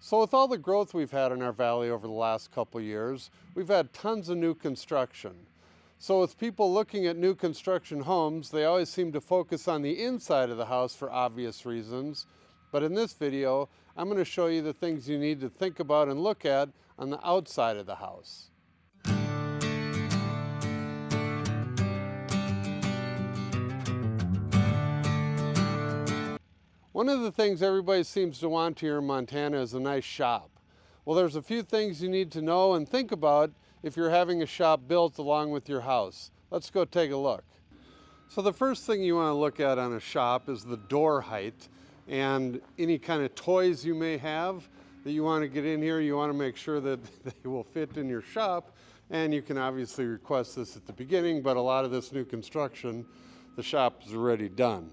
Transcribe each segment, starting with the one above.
So with all the growth we've had in our valley over the last couple years, we've had tons of new construction. So with people looking at new construction homes, they always seem to focus on the inside of the house for obvious reasons. But in this video, I'm going to show you the things you need to think about and look at on the outside of the house. One of the things everybody seems to want here in Montana is a nice shop. Well, there's a few things you need to know and think about if you're having a shop built along with your house. Let's go take a look. So the first thing you want to look at on a shop is the door height and any kind of toys you may have that you want to get in here. You want to make sure that they will fit in your shop, and you can obviously request this at the beginning, but a lot of this new construction, the shop is already done.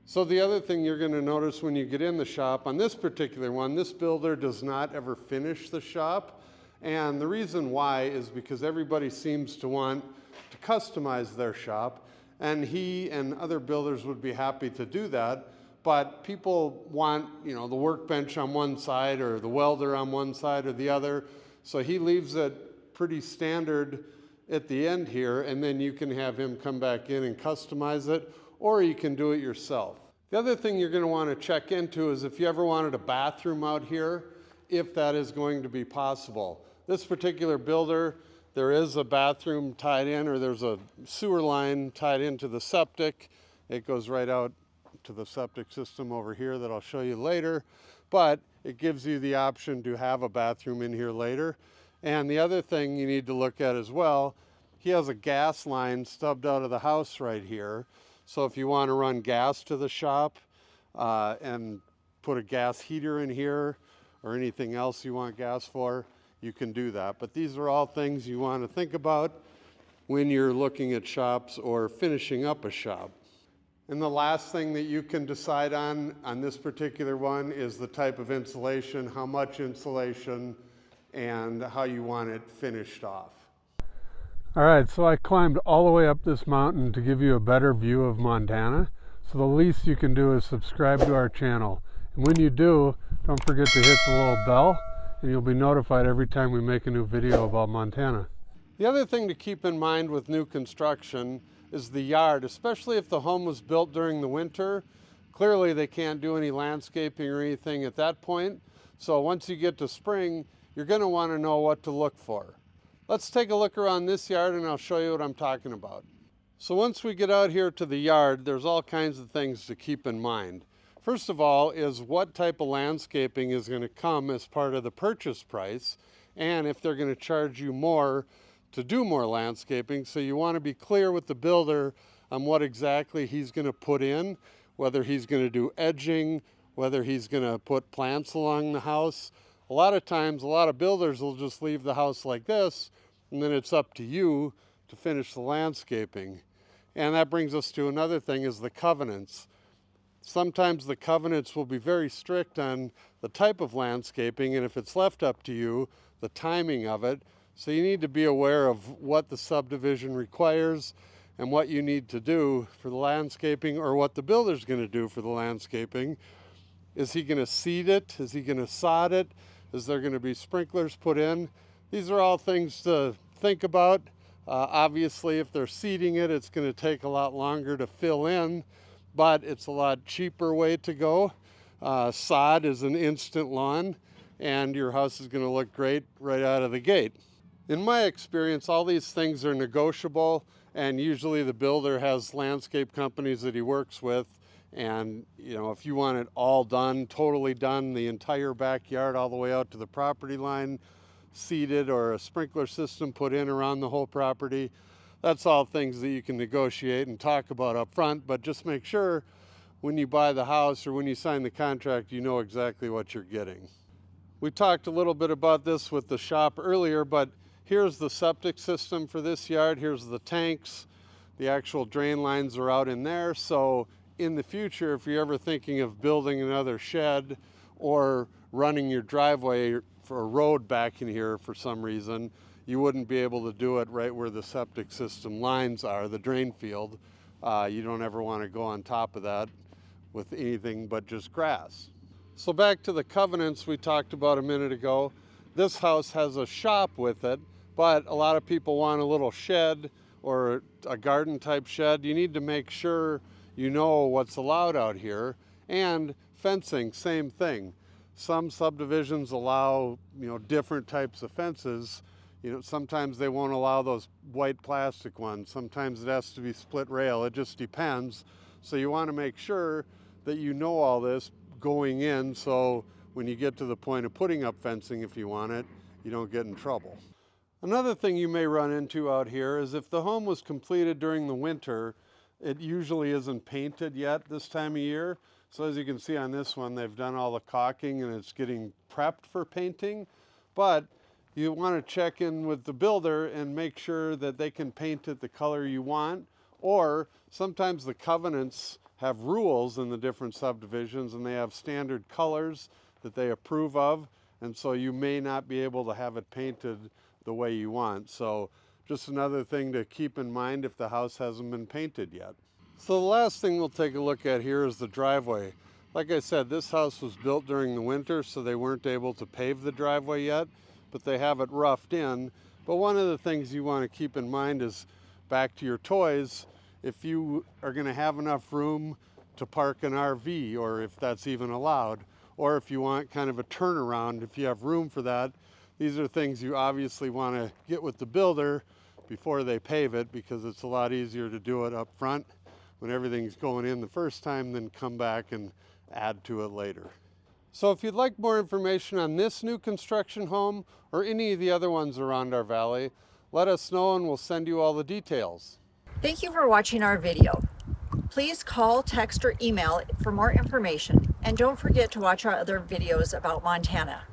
So the other thing you're going to notice when you get in the shop, on this particular one, this builder does not ever finish the shop. And the reason why is because everybody seems to want to customize their shop, and he and other builders would be happy to do that. But people want, the workbench on one side or the welder on one side or the other. So he leaves it pretty standard at the end here, and then you can have him come back in and customize it, or you can do it yourself. The other thing you're going to want to check into is if you ever wanted a bathroom out here, if that is going to be possible. This particular builder, there is a bathroom tied in, or there's a sewer line tied into the septic. It goes right out to the septic system over here that I'll show you later, but it gives you the option to have a bathroom in here later. And the other thing you need to look at as well, he has a gas line stubbed out of the house right here. So if you want to run gas to the shop and put a gas heater in here or anything else you want gas for, you can do that. But these are all things you want to think about when you're looking at shops or finishing up a shop. And the last thing that you can decide on this particular one is the type of insulation, how much insulation, and how you want it finished off. All right, so I climbed all the way up this mountain to give you a better view of Montana. So the least you can do is subscribe to our channel. And when you do, don't forget to hit the little bell, and you'll be notified every time we make a new video about Montana. The other thing to keep in mind with new construction is the yard, especially if the home was built during the winter. Clearly they can't do any landscaping or anything at that point. So once you get to spring, you're going to want to know what to look for. Let's take a look around this yard and I'll show you what I'm talking about. So once we get out here to the yard, there's all kinds of things to keep in mind. First of all is what type of landscaping is going to come as part of the purchase price, and if they're going to charge you more to do more landscaping. So you want to be clear with the builder on what exactly he's going to put in, whether he's going to do edging, whether he's going to put plants along the house. A lot of times, a lot of builders will just leave the house like this, and then it's up to you to finish the landscaping. And that brings us to another thing, is the covenants. Sometimes the covenants will be very strict on the type of landscaping, and if it's left up to you, the timing of it. So you need to be aware of what the subdivision requires and what you need to do for the landscaping, or what the builder's going to do for the landscaping. Is he going to seed it? Is he going to sod it? Is there going to be sprinklers put in? These are all things to think about. Obviously, if they're seeding it, it's going to take a lot longer to fill in, but it's a lot cheaper way to go. Sod is an instant lawn, and your house is going to look great right out of the gate. In my experience, all these things are negotiable, and usually the builder has landscape companies that he works with. And if you want it all done, totally done, the entire backyard all the way out to the property line, seeded, or a sprinkler system put in around the whole property, that's all things that you can negotiate and talk about up front. But just make sure when you buy the house or when you sign the contract, you know exactly what you're getting. We talked a little bit about this with the shop earlier, but here's the septic system for this yard. Here's the tanks. The actual drain lines are out in there. So in the future, if you're ever thinking of building another shed or running your driveway for a road back in here for some reason, you wouldn't be able to do it right where the septic system lines are, the drain field. You don't ever want to go on top of that with anything but just grass. So back to the covenants we talked about a minute ago. This house has a shop with it, but a lot of people want a little shed or a garden type shed. You need to make sure you know what's allowed out here. And fencing, same thing. Some subdivisions allow, different types of fences. Sometimes they won't allow those white plastic ones. Sometimes it has to be split rail. It just depends. So you want to make sure that you know all this going in, so when you get to the point of putting up fencing, if you want it, you don't get in trouble. Another thing you may run into out here is if the home was completed during the winter, it usually isn't painted yet this time of year. So as you can see on this one, they've done all the caulking and it's getting prepped for painting. But you want to check in with the builder and make sure that they can paint it the color you want. Or sometimes the covenants have rules in the different subdivisions and they have standard colors that they approve of, and so you may not be able to have it painted the way you want. So just another thing to keep in mind if the house hasn't been painted yet. So the last thing we'll take a look at here is the driveway. Like I said, this house was built during the winter, so they weren't able to pave the driveway yet, but they have it roughed in. But one of the things you want to keep in mind is, back to your toys, if you are going to have enough room to park an RV, or if that's even allowed, or if you want kind of a turnaround, if you have room for that, these are things you obviously want to get with the builder before they pave it, because it's a lot easier to do it up front when everything's going in the first time than come back and add to it later. So if you'd like more information on this new construction home or any of the other ones around our valley, let us know and we'll send you all the details. Thank you for watching our video. Please call, text, or email for more information, and don't forget to watch our other videos about Montana.